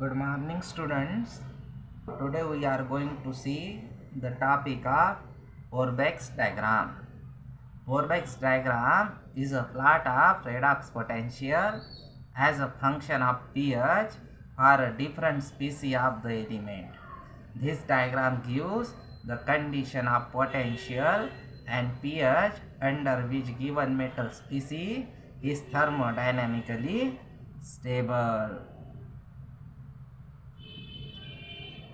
Good morning, students. Today we are going to see the topic of Orbeck's diagram. Orbeck's diagram is a plot of redox potential as a function of pH for a different species of the element. This diagram gives the condition of potential and pH under which given metal species is thermodynamically stable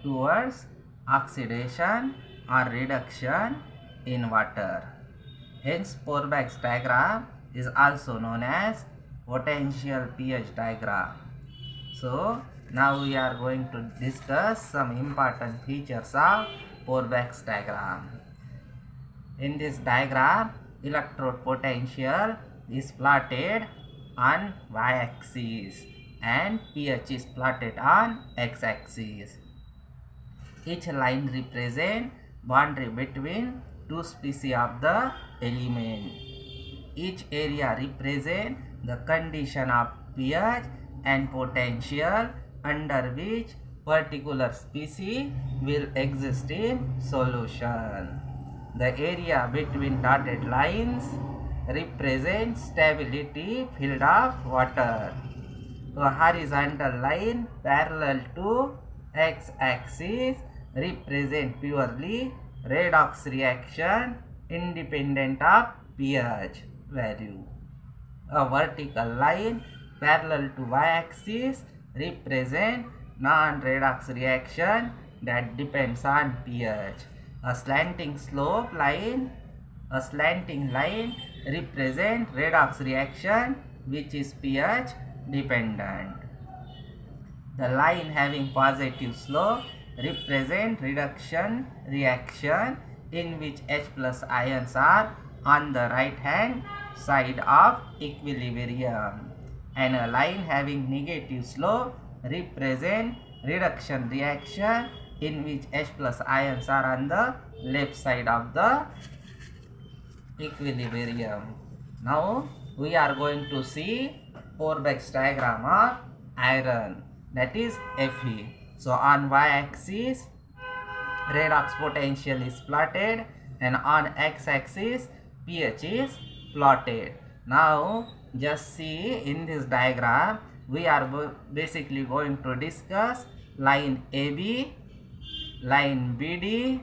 towards oxidation or reduction in water. Hence, Orbeck's diagram is also known as potential pH diagram. So, now we are going to discuss some important features of Orbeck's diagram. In this diagram, electrode potential is plotted on y-axis and pH is plotted on x-axis. Each line represents boundary between two species of the element. Each area represents the condition of pH and potential under which particular species will exist in solution. The area between dotted lines represents stability field of water. A horizontal line parallel to x-axis represent purely redox reaction independent of pH value. A vertical line parallel to y-axis represent non-redox reaction that depends on pH. A slanting line represent redox reaction which is pH dependent. The line having positive slope represent reduction reaction in which H plus ions are on the right hand side of equilibrium, and a line having negative slope represent reduction reaction in which H plus ions are on the left side of the equilibrium. Now we are going to see Orbeck's diagram of iron, that is Fe. So on y-axis redox potential is plotted and on x-axis pH is plotted. Now just see in this diagram we are basically going to discuss line AB, line BD,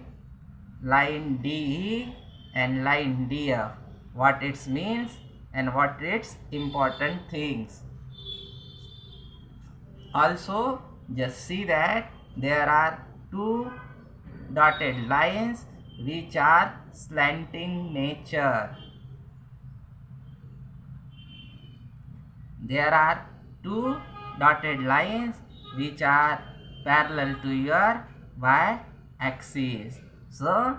line DE and line DF, what it means and what its important things. Also just see that there are two dotted lines which are slanting nature. There are two dotted lines which are parallel to your y-axis. So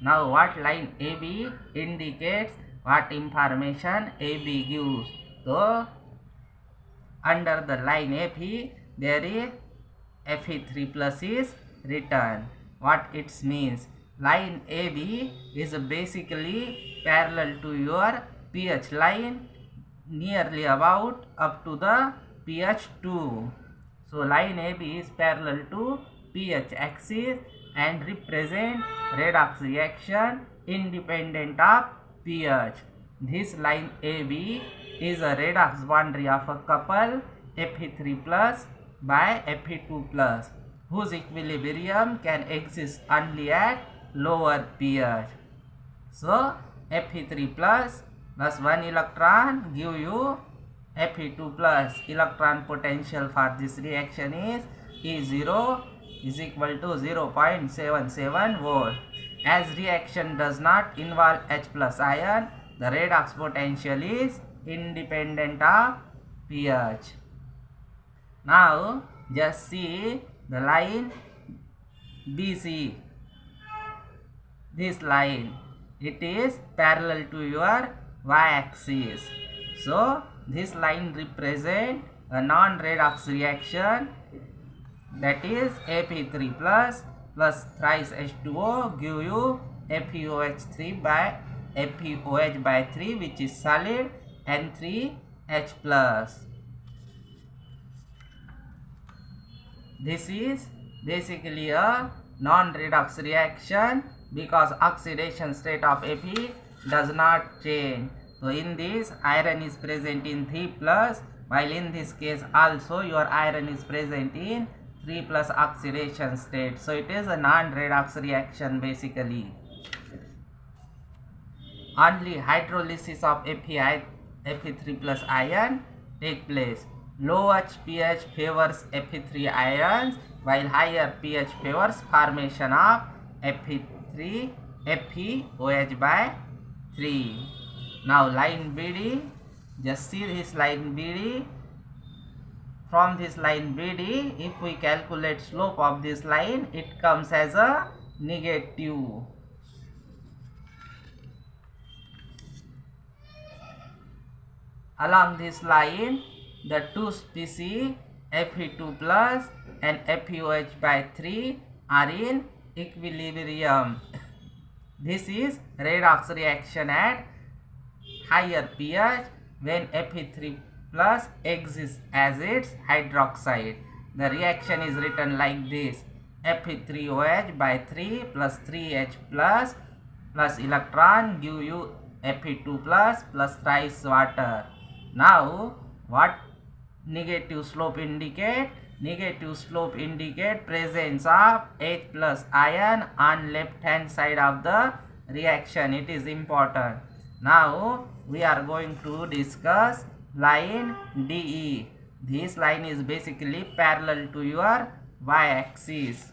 now what line AB indicates, what information AB gives. So under the line Fe there is Fe3 plus is written. What it means? Line AB is basically parallel to your pH line nearly about up to the pH 2. So line AB is parallel to pH axis and represent redox reaction independent of pH. This line AB is a redox boundary of a couple Fe3 plus by Fe2 plus, whose equilibrium can exist only at lower pH. So Fe3 plus 1 electron give you Fe2 plus. Electron potential for this reaction is E0 is equal to 0.77 volt. As reaction does not involve H plus ion, the redox potential is independent of pH. Now just see the line BC. This line, it is parallel to your y-axis. So this line represent a non-redox reaction, that is Fe3 plus thrice H2O give you FeOH3 by FeOH by 3, which is solid, and 3H plus. this is basically a non-redox reaction because oxidation state of Fe does not change. So in this, iron is present in 3 plus, while in this case also your iron is present in 3 plus oxidation state. So it is a non-redox reaction basically. Only hydrolysis of Fe3 plus ion take place. Low pH favors Fe3 ions, while higher pH favors formation of Fe3 FeOH by 3. Now line BD, just see this line BD. From this line BD, if we calculate slope of this line, it comes as a negative. Along this line, the two species Fe2 plus and FeOH by 3 are in equilibrium. This is redox reaction at higher pH when Fe3 plus exists as its hydroxide. The reaction is written like this: Fe3OH by 3 plus 3H plus electron give you Fe2 plus thrice water. Now what negative slope indicate? Negative slope indicate presence of H plus ion on left hand side of the reaction. It is important. Now we are going to discuss line DE. This line is basically parallel to your y-axis.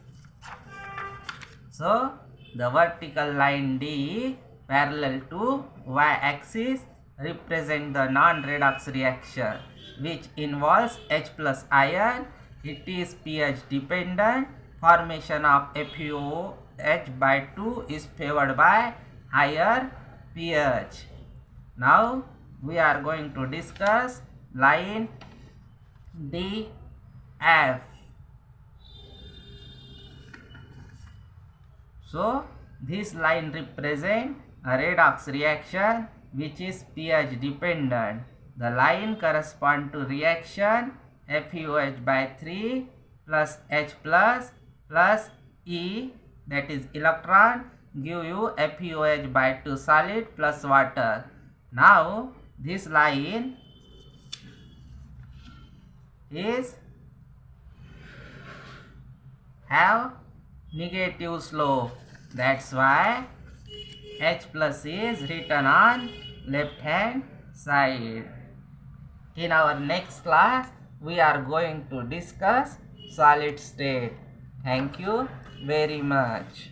So the vertical line DE parallel to y-axis represent the non-redox reaction which involves H plus ion. It is pH dependent. Formation of FeOH by 2 is favored by higher pH. Now we are going to discuss line DF. So this line represents a redox reaction which is pH dependent. The line corresponds to reaction FeOH by 3 plus H plus E, that is electron, give you FeOH by 2 solid plus water. Now this line is have negative slope. That's why H plus is written on left hand side. In our next class, we are going to discuss solid state. Thank you very much.